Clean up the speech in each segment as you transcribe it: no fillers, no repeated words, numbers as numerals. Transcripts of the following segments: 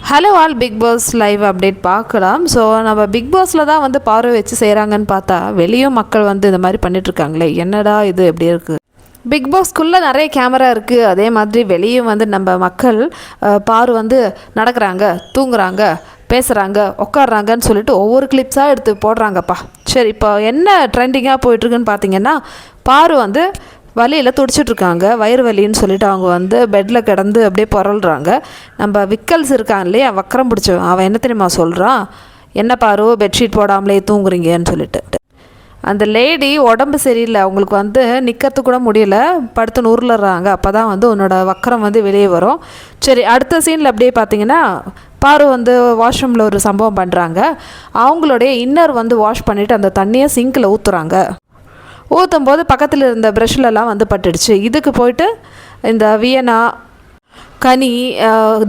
Hello all Bigg Boss live update பார்க்கலாம். So நம்ம Bigg பாஸில் தான் வந்து பார்வை வச்சு செய்கிறாங்கன்னு பார்த்தா வெளியும் மக்கள் வந்து இந்த மாதிரி பண்ணிகிட்ருக்காங்களே, என்னடா இது எப்படி இருக்குது. பிக் பாஸ்க்குள்ளே நிறைய கேமரா இருக்குது, அதே மாதிரி வெளியும் வந்து நம்ம மக்கள் பாரு வந்து நடக்கிறாங்க, தூங்குறாங்க, பேசுகிறாங்க, உட்காடுறாங்கன்னு சொல்லிட்டு ஒவ்வொரு கிளிப்ஸாக எடுத்து போடுறாங்கப்பா. சரி, இப்போ என்ன ட்ரெண்டிங்காக போயிட்டுருக்குன்னு பார்த்தீங்கன்னா, பாரு வந்து வலியில் துடிச்சிட்ருக்காங்க, வயிறு வலின்னு சொல்லிட்டு அவங்க வந்து பெட்டில் கிடந்து அப்படியே புரள்றாங்க. நம்ம விக்கல்ஸ் இருக்கான் இல்லையா, வக்கரம் பிடிச்சவன், அவன் என்ன தெரியுமா சொல்கிறான், என்ன பாரு பெட்ஷீட் போடாமலே தூங்குறீங்கன்னு சொல்லிட்டு. அந்த லேடி உடம்பு சரியில்லை, அவங்களுக்கு வந்து நிற்கிறது கூட முடியல, படுத்து நூறுலறாங்க. அப்போ தான் வந்து உன்னோட வக்கரம் வந்து வெளியே வரும். சரி, அடுத்த சீனில் அப்படியே பார்த்தீங்கன்னா பாரு வந்து வாஷ்ரூமில் ஒரு சம்பவம் பண்ணுறாங்க. அவங்களுடைய இன்னர் வந்து வாஷ் பண்ணிவிட்டு அந்த தண்ணியை சிங்கில் ஊற்றுறாங்க. ஊற்றும் போது பக்கத்தில் இருந்த ப்ரஷ்லலாம் வந்து பட்டுடுச்சு. இதுக்கு போயிட்டு இந்த வியனா, கனி,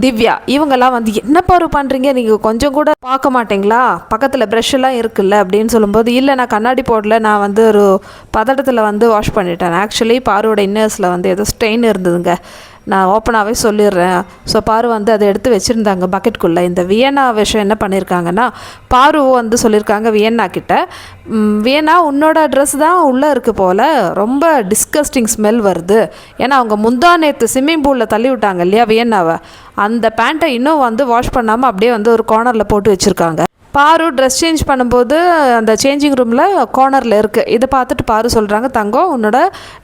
திவ்யா இவங்கெல்லாம் வந்து என்ன பாரு பண்ணுறீங்க, நீங்கள் கொஞ்சம் கூட பார்க்க மாட்டிங்களா, பக்கத்தில் ப்ரெஷ்ஷெல்லாம் இருக்குல்ல அப்படின்னு சொல்லும்போது, இல்லை நான் கண்ணாடி போடல, நான் வந்து ஒரு பதட்டத்தில் வந்து வாஷ் பண்ணிட்டேன். ஆக்சுவலி பாரோட இன்னர்ஸில் வந்து ஏதோ ஸ்டெயின் இருந்ததுங்க, நான் ஓப்பனாகவே சொல்லிடுறேன். ஸோ பாரு வந்து அதை எடுத்து வச்சுருந்தாங்க பக்கெட்டுக்குள்ளே. இந்த வியன்னா விஷயம் என்ன பண்ணியிருக்காங்கன்னா, பாரு வந்து சொல்லியிருக்காங்க வியன்னா கிட்ட, வியன்னா உன்னோட ட்ரெஸ் தான் உள்ளே இருக்குது போல், ரொம்ப டிஸ்கஸ்டிங் ஸ்மெல் வருது. ஏன்னா அவங்க முந்தா நேற்று ஸ்விம்மிங் பூலில் தள்ளி விட்டாங்க இல்லையா வியன்னாவை, அந்த பேண்ட்டை இன்னும் வந்து வாஷ் பண்ணாமல் அப்படியே வந்து ஒரு கார்னரில் போட்டு வச்சுருக்காங்க. பாரு ட்ரெஸ் சேஞ்ச் பண்ணும்போது அந்த சேஞ்சிங் ரூமில் கார்னரில் இருக்குது. இதை பார்த்துட்டு பாரு சொல்கிறாங்க, தங்கம் உன்னோட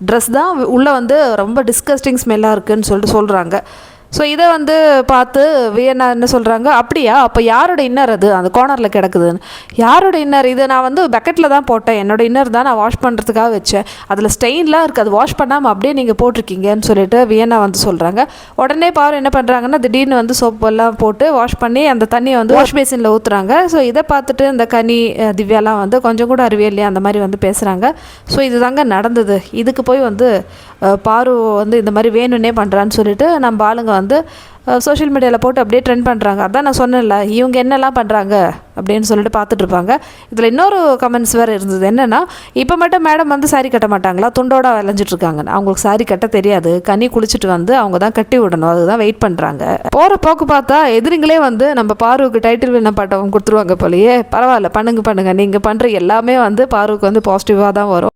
ட்ரெஸ் தான் உள்ளே வந்து ரொம்ப டிஸ்கஸ்டிங் ஸ்மெல்லாக இருக்குதுன்னு சொல்லிட்டு சொல்கிறாங்க. ஸோ இதை வந்து பார்த்து வியன்னா என்ன சொல்கிறாங்க, அப்படியா, அப்போ யாரோட இன்னர் அது அந்த கார்னரில் கிடக்குதுன்னு. யாரோட இன்னர் இது, நான் வந்து பக்கெட்டில் தான் போட்டேன், என்னோடய இன்னர் தான் நான் வாஷ் பண்ணுறதுக்காக வச்சேன், அதில் ஸ்டெயின்லாம் இருக்குது, அது வாஷ் பண்ணாமல் அப்படியே நீங்கள் போட்டிருக்கீங்கன்னு சொல்லிட்டு வியன்னா வந்து சொல்கிறாங்க. உடனே பாரு என்ன பண்ணுறாங்கன்னா, திடீர்னு வந்து சோப்பெல்லாம் போட்டு வாஷ் பண்ணி அந்த தண்ணியை வந்து வாஷ் பேசினில் ஊற்றுறாங்க. ஸோ இதை பார்த்துட்டு இந்த கனி, திவ்யாலாம் வந்து கொஞ்சம் கூட அறிவியலையா அந்த மாதிரி வந்து பேசுகிறாங்க. ஸோ இது தாங்க நடந்தது. இதுக்கு போய் வந்து பாரு வந்து இந்த மாதிரி வேணும்னே பண்ணுறான்னு சொல்லிட்டு நம்ம ஆளுங்க வந்து சோஷியல் மீடியாவில் போட்டு அப்படியே ட்ரெண்ட் பண்ணுறாங்க. அதான் நான் சொன்னேன்ல, இவங்க என்னெல்லாம் பண்ணுறாங்க அப்படின்னு சொல்லிட்டு பார்த்துட்ருப்பாங்க. இதில் இன்னொரு கமெண்ட்ஸ் வேறு இருந்தது, என்னென்னா இப்போ மட்டும் மேடம் வந்து சாரி கட்ட மாட்டாங்களா, துண்டோட விளைஞ்சிட்ருக்காங்க, அவங்களுக்கு சாரி கட்ட தெரியாது, கனி குளிச்சுட்டு வந்து அவங்க தான் கட்டி விடணும், அதுதான் வெயிட் பண்ணுறாங்க. போகிற போக்கு பார்த்தா எதிரிங்களே வந்து நம்ம பாருவுக்கு டைட்டில் வின்னர் பட்டம் கொடுத்துருவாங்க போலையே. பரவாயில்ல, பண்ணுங்க நீங்கள் பண்ணுற எல்லாமே வந்து பாருவுக்கு வந்து பாசிட்டிவாக தான் வரும்.